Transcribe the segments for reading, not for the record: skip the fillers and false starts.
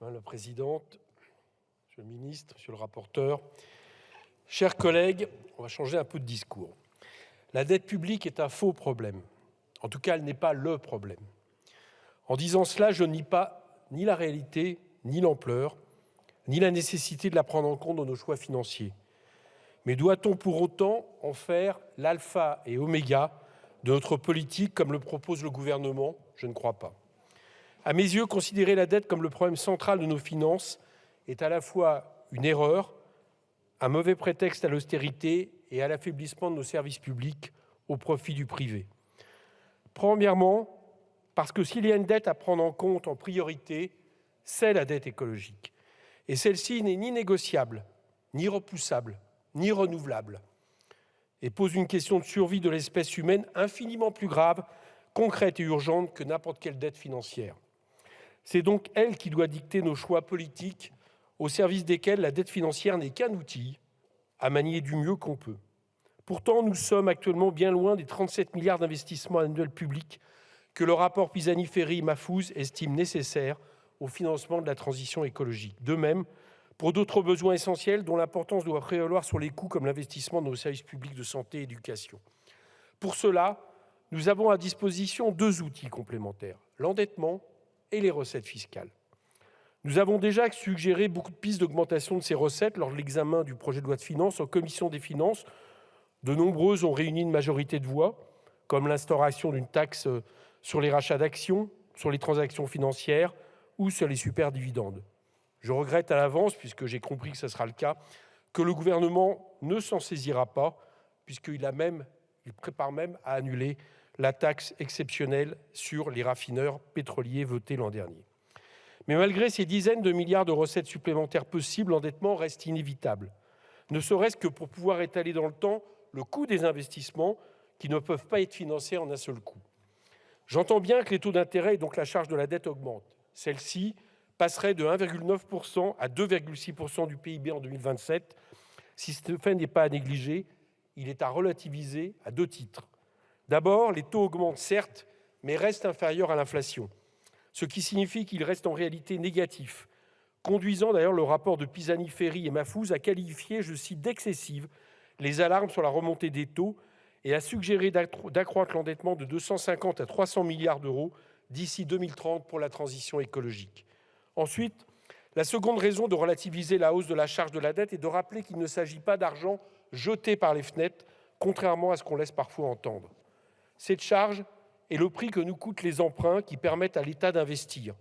Madame la présidente, monsieur le ministre, monsieur le rapporteur, chers collègues, on va changer un peu de discours. La dette publique est un faux problème. En tout cas, elle n'est pas le problème. En disant cela, je nie pas ni la réalité, ni l'ampleur, ni la nécessité de la prendre en compte dans nos choix financiers. Mais doit-on pour autant en faire l'alpha et oméga de notre politique, comme le propose le gouvernement? Je ne crois pas. À mes yeux, considérer la dette comme le problème central de nos finances est à la fois une erreur, un mauvais prétexte à l'austérité et à l'affaiblissement de nos services publics au profit du privé. Premièrement, parce que s'il y a une dette à prendre en compte en priorité, c'est la dette écologique. Et celle-ci n'est ni négociable, ni repoussable, ni renouvelable, et pose une question de survie de l'espèce humaine infiniment plus grave, concrète et urgente que n'importe quelle dette financière. C'est donc elle qui doit dicter nos choix politiques, au service desquels la dette financière n'est qu'un outil à manier du mieux qu'on peut. Pourtant, nous sommes actuellement bien loin des 37 milliards d'investissements annuels publics que le rapport Pisani-Ferry-Mahfouz estime nécessaires au financement de la transition écologique. De même, pour d'autres besoins essentiels dont l'importance doit prévaloir sur les coûts comme l'investissement dans nos services publics de santé et d'éducation. Pour cela, nous avons à disposition deux outils complémentaires, l'endettement et les recettes fiscales. Nous avons déjà suggéré beaucoup de pistes d'augmentation de ces recettes lors de l'examen du projet de loi de finances en commission des finances. De nombreuses ont réuni une majorité de voix, comme l'instauration d'une taxe sur les rachats d'actions, sur les transactions financières ou sur les superdividendes. Je regrette à l'avance, puisque j'ai compris que ce sera le cas, que le gouvernement ne s'en saisira pas, puisqu'il prépare même à annuler la taxe exceptionnelle sur les raffineurs pétroliers votée l'an dernier. Mais malgré ces dizaines de milliards de recettes supplémentaires possibles, l'endettement reste inévitable, ne serait-ce que pour pouvoir étaler dans le temps le coût des investissements qui ne peuvent pas être financés en un seul coup. J'entends bien que les taux d'intérêt et donc la charge de la dette augmentent. Celle-ci passerait de 1,9% à 2,6% du PIB en 2027. Si ce fait n'est pas à négliger, il est à relativiser à deux titres. D'abord, les taux augmentent certes, mais restent inférieurs à l'inflation, ce qui signifie qu'ils restent en réalité négatifs, conduisant d'ailleurs le rapport de Pisani-Ferry et Mahfouz à qualifier, je cite, d'excessives les alarmes sur la remontée des taux et à suggérer d'accroître l'endettement de 250 à 300 milliards d'euros d'ici 2030 pour la transition écologique. Ensuite, la seconde raison de relativiser la hausse de la charge de la dette est de rappeler qu'il ne s'agit pas d'argent jeté par les fenêtres, contrairement à ce qu'on laisse parfois entendre. Cette charge est le prix que nous coûtent les emprunts qui permettent à l'État d'investir.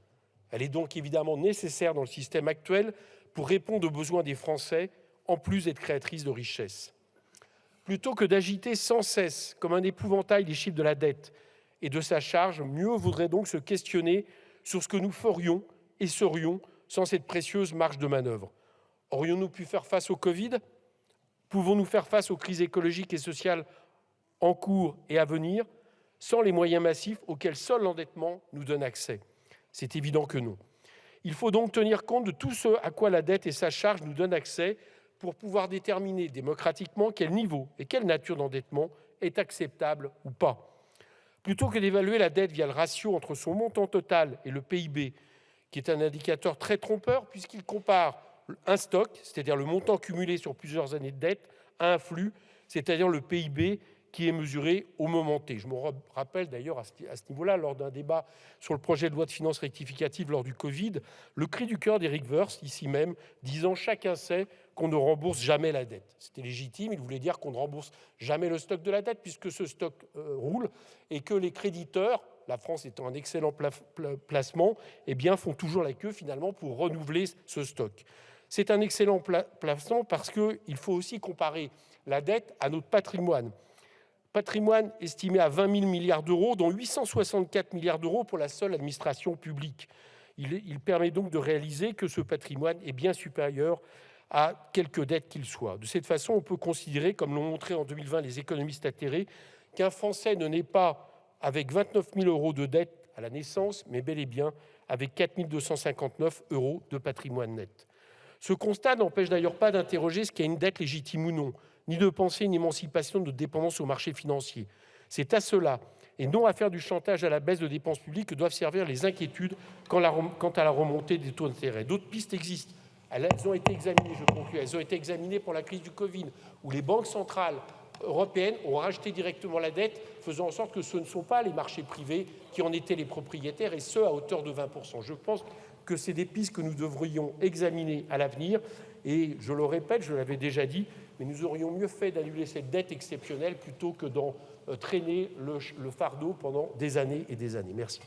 Elle est donc évidemment nécessaire dans le système actuel pour répondre aux besoins des Français, en plus d'être créatrice de richesses. Plutôt que d'agiter sans cesse comme un épouvantail les chiffres de la dette et de sa charge, mieux vaudrait donc se questionner sur ce que nous ferions et serions sans cette précieuse marge de manœuvre. Aurions-nous pu faire face au Covid ? Pouvons-nous faire face aux crises écologiques et sociales en cours et à venir sans les moyens massifs auxquels seul l'endettement nous donne accès? C'est évident que non. Il faut donc tenir compte de tout ce à quoi la dette et sa charge nous donnent accès pour pouvoir déterminer démocratiquement quel niveau et quelle nature d'endettement est acceptable ou pas. Plutôt que d'évaluer la dette via le ratio entre son montant total et le PIB, qui est un indicateur très trompeur puisqu'il compare un stock, c'est-à-dire le montant cumulé sur plusieurs années de dette, à un flux, c'est-à-dire le PIB qui est mesuré au moment T. Je me rappelle d'ailleurs à ce niveau-là, lors d'un débat sur le projet de loi de finances rectificative lors du Covid, le cri du cœur d'Éric Woerth, ici même, disant « chacun sait qu'on ne rembourse jamais la dette ». C'était légitime, il voulait dire qu'on ne rembourse jamais le stock de la dette puisque ce stock roule et que les créditeurs, la France étant un excellent placement, eh bien, font toujours la queue finalement pour renouveler ce stock. C'est un excellent placement parce qu'il faut aussi comparer la dette à notre patrimoine. Patrimoine estimé à 20 000 milliards d'euros, dont 864 milliards d'euros pour la seule administration publique. Il permet donc de réaliser que ce patrimoine est bien supérieur à quelque dette qu'il soit. De cette façon, on peut considérer, comme l'ont montré en 2020 les économistes atterrés, qu'un Français ne naît pas avec 29 000 euros de dette à la naissance, mais bel et bien avec 4 259 euros de patrimoine net. Ce constat n'empêche d'ailleurs pas d'interroger ce qu'est une dette légitime ou non, ni de penser une émancipation de dépendance au marché financier. C'est à cela et non à faire du chantage à la baisse de dépenses publiques que doivent servir les inquiétudes quant à la remontée des taux d'intérêt. D'autres pistes existent. Elles ont été examinées, je conclue, elles ont été examinées pour la crise du Covid, où les banques centrales européennes ont racheté directement la dette, faisant en sorte que ce ne sont pas les marchés privés qui en étaient les propriétaires, et ce, à hauteur de 20%. Je pense que c'est des pistes que nous devrions examiner à l'avenir, et je le répète, je l'avais déjà dit, mais nous aurions mieux fait d'annuler cette dette exceptionnelle plutôt que d'en traîner le fardeau pendant des années et des années. Merci.